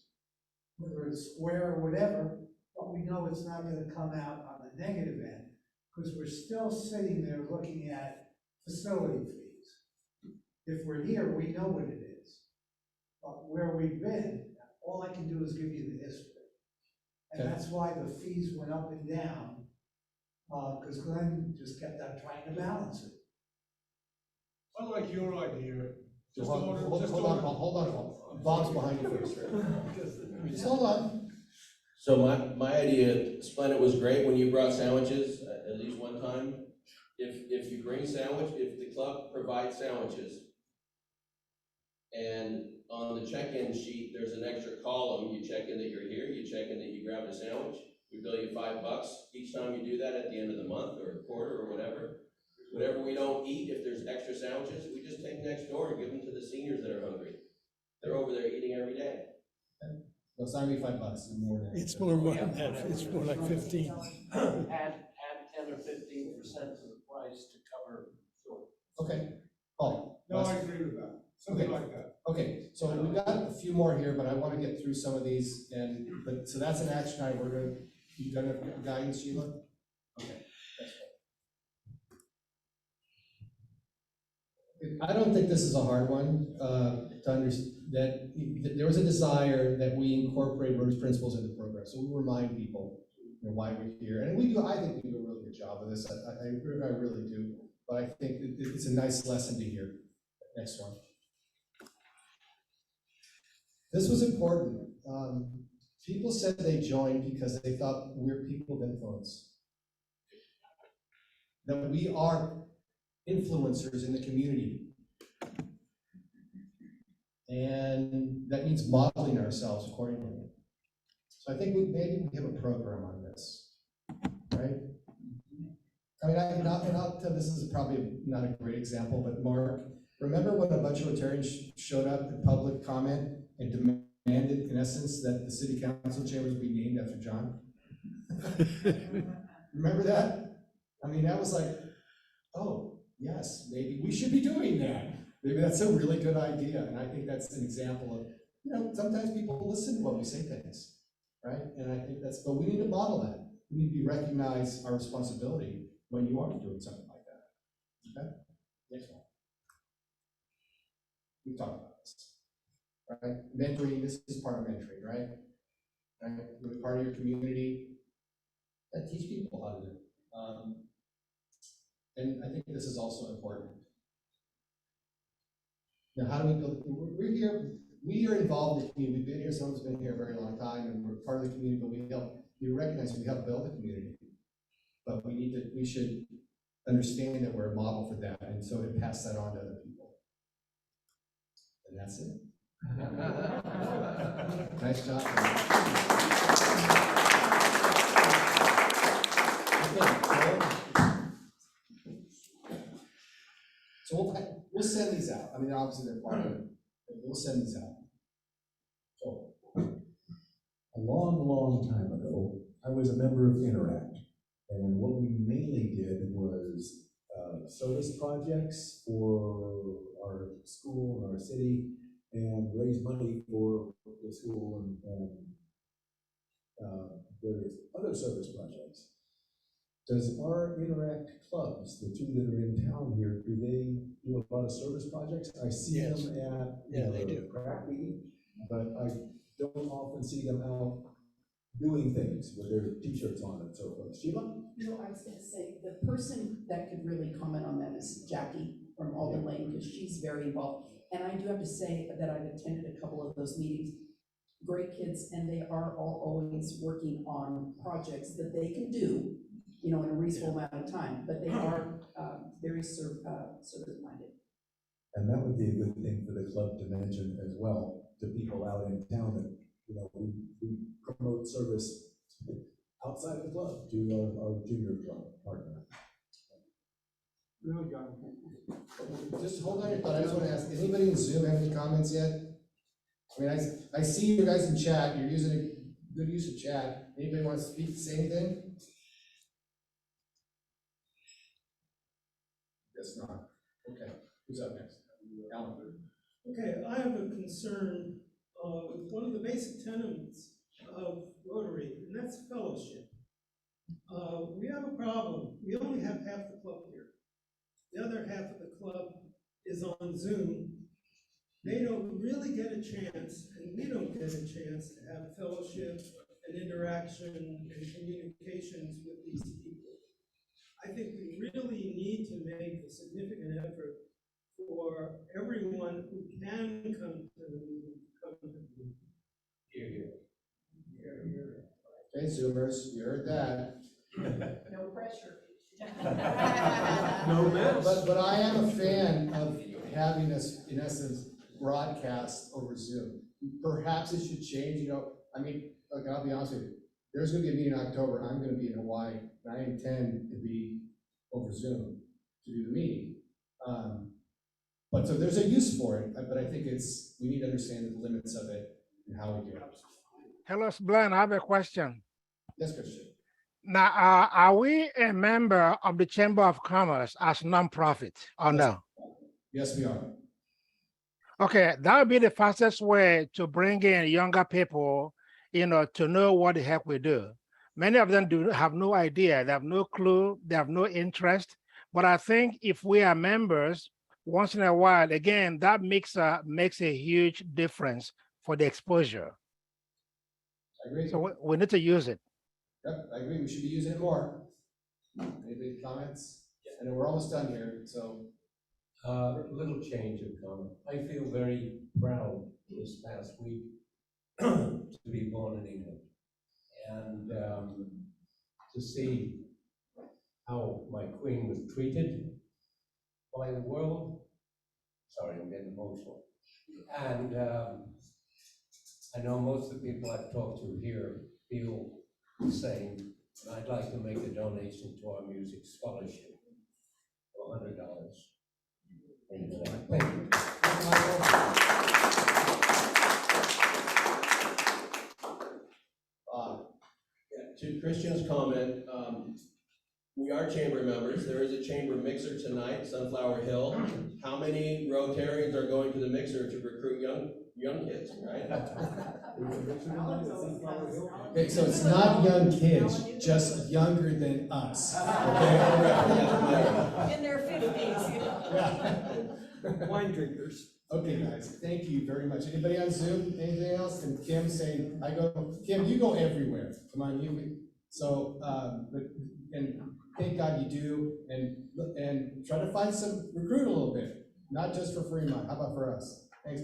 whether it's square or whatever, but we know it's not gonna come out on the negative end, because we're still sitting there looking at facility fees. If we're here, we know what it is. But where we've been, all I can do is give you the history. And Okay. that's why the fees went up and down, because Glenn just kept on trying to balance it. I like your idea. Just Hold order, on, just hold order. on, hold on. Bob's behind you first. Just hold on. So my idea, Splendid, was great when you brought sandwiches, at least one time. If you bring sandwich, if the club provides sandwiches, and on the check-in sheet, there's an extra column, you check in that you're here, you check in that you grabbed a sandwich, we bill you $5 each time you do that at the end of the month or quarter or whatever. Whatever we don't eat, if there's extra sandwiches, we just take next door and give them to the seniors that are hungry. They're over there eating every day. No, it's not gonna be $5, it's more than. It's more than that, it's more like 15. Add 10 or 15% to the price to cover. Okay, Paul. No, I agree with that, something like that. Okay, so we've got a few more here, but I want to get through some of these, but so that's an action item. We're gonna, you done a guidance, Sheila? Okay, that's good. I don't think this is a hard one, to understand, that there was a desire that we incorporate Rotary principles into the program, so we remind people, you know, why we're here, and we do, I think we do a really good job of this, I really do, but I think it's a nice lesson to hear. Next one. This was important. People said they joined because they thought we're people of influence. That we are influencers in the community. And that means modeling ourselves accordingly. So I think maybe we have a program on this, right? I mean, and I'll tell this is probably not a great example, but Mark, remember when a bunch of Rotarians showed up in public comment and demanded, in essence, that the city council chambers be named after John? Remember that? I mean, that was like, oh, yes, maybe we should be doing that. Maybe that's a really good idea. And I think that's an example of, you know, sometimes people listen to what we say things, right? And I think that's, but we need to model that. We need to recognize our responsibility when you are doing something like that. Okay? Next one. We talked about this, right? Mentoring, this is part of mentoring, right? Right? You're part of your community. That teach people how to do it. And I think this is also important. Now, how do we build? We're here, we are involved in the community. We've been here, someone's been here a very long time, and we're part of the community, but we recognize we help build the community. But we should understand that we're a model for that, and so to pass that on to other people. And that's it. Nice job. So we'll send these out. I mean, obviously they're part of it, but we'll send these out. So, a long time ago, I was a member of Interact, and what we mainly did was service projects for our school and our city, and raise money for the school and various other service projects. Does our Interact clubs, the two that are in town here, do they do a lot of service projects? I see Yes. them at they do. craft meeting, but I don't often see them out doing things with their t-shirts on and so forth. Sheila? No, I was gonna say, the person that could really comment on that is Jackie from Alden Lane, because she's very involved. And I do have to say that I've attended a couple of those meetings. Great kids, and they are all always working on projects that they can do, you know, in a reasonable amount of time, but they are very service-minded. And that would be a good thing for the club to mention as well. to people out in town that, we promote service outside the club to our junior club partner. Really, John. Just hold on your thought, I just wanna ask, anybody in Zoom have any comments yet? I mean, I see you guys in chat, you're using a good use of chat, anybody want to speak, say anything? Guess not, okay, who's up next? Alan. Okay, I have a concern with one of the basic tenets of Rotary, and that's fellowship. We have a problem. We only have half the club here. The other half of the club is on Zoom. They don't really get a chance, and we don't get a chance to have fellowship and interaction and communications with these people. I think we really need to make a significant effort for everyone who can come to the meeting, come to the meeting. Here, here. Okay, Zoomers, you heard that. No pressure. No mess. But I am a fan of having us, in essence, broadcast over Zoom. Perhaps it should change, I mean, look, I'll be honest with you. There's gonna be a meeting in October, I'm gonna be in Hawaii, and I intend to be over Zoom to do the meeting. But so there's a use for it, but I think we need to understand the limits of it and how we do it. Hello, Blaine, I have a question. Yes, Christian. Now, are we a member of the Chamber of Commerce as nonprofit or no? Yes, we are. Okay, that would be the fastest way to bring in younger people, to know what the heck we do. Many of them have no idea, they have no clue, they have no interest. But I think if we are members, once in a while, again, that makes a huge difference for the exposure. I agree. So we need to use it. Yep, I agree, we should be using it more. Any comments? And we're almost done here, so. Little change of comment. I feel very proud this past week to be born in England and to see how my queen was treated by the world. Sorry, I'm getting emotional. And I know most of the people I've talked to here feel the same. And I'd like to make a donation to our music scholarship of $100. Thank you. To Christian's comment, we are chamber members. There is a chamber mixer tonight, Sunflower Hill. How many Rotarians are going to the mixer to recruit young kids, right? Okay, so it's not young kids, just younger than us. Okay? In their 50s. Yeah. Wine drinkers. Okay, guys, thank you very much. Anybody on Zoom? Anything else? And Kim saying, Kim, you go everywhere. Come on, you. So, and thank God you do, and try to find recruit a little bit, not just for Fremont. How about for us? Thanks.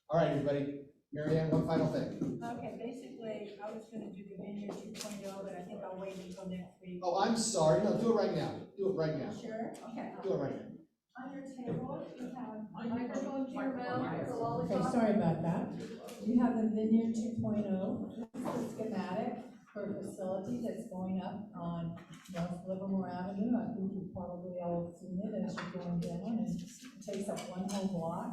All right, everybody. Mary Ann, one final thing. Okay, basically, I was gonna do the Vineyard 2.0, but I think I'll wait until next week. Oh, I'm sorry. No, do it right now. Do it right now. Sure? Okay. Do it right now. On your table, you have Microphone to your mouth. Okay, sorry about that. You have the Vineyard 2.0. This is the schematic for a facility that's going up on North Livermore Avenue. I think you've probably all seen it as you're going down, and it takes up one whole block.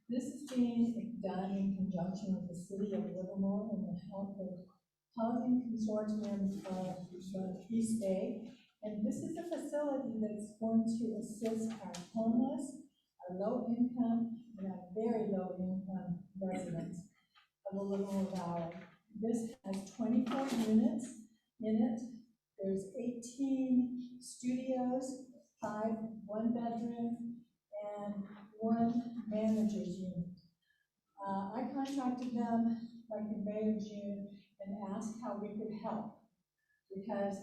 This is being done in conjunction with the city of Livermore and the help of Housing Consortium of the East Bay. And this is a facility that's going to assist our homeless, our low income, and our very low income residents of the Livermore Valley. This has 24 units in it. There's 18 studios, 5 one-bedroom, and 1 manager's unit. I contacted them like in May or June and asked how we could help, because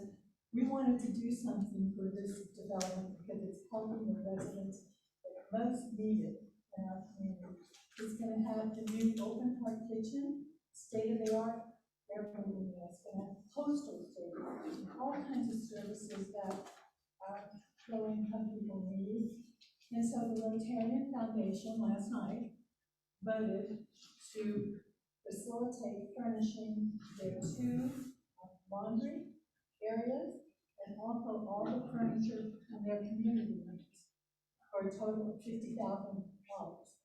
we wanted to do something for this development because it's helping the residents that most need it in our community. It's going to have the new open heart kitchen, state-of-the-art air conditioning. It's going to have postal services, all kinds of services that our low-income people need. And so the Rotarian Foundation last night voted to facilitate furnishing their two laundry areas and also all the furniture in their community rooms for a total of $50,000.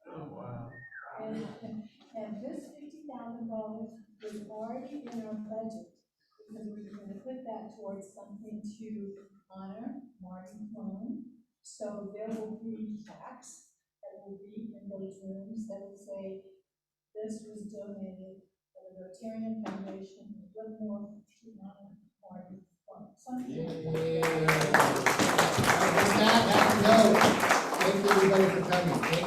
Oh, wow. And this $50,000 was already in our budget because we were gonna put that towards something to honor Martin Sloan. So there will be plaques that will be in those rooms that will say, this was donated by the Rotarian Foundation of Livermore to honor Martin Sloan. Something like that. With that, have to go. Thank you everybody for coming. Thank you.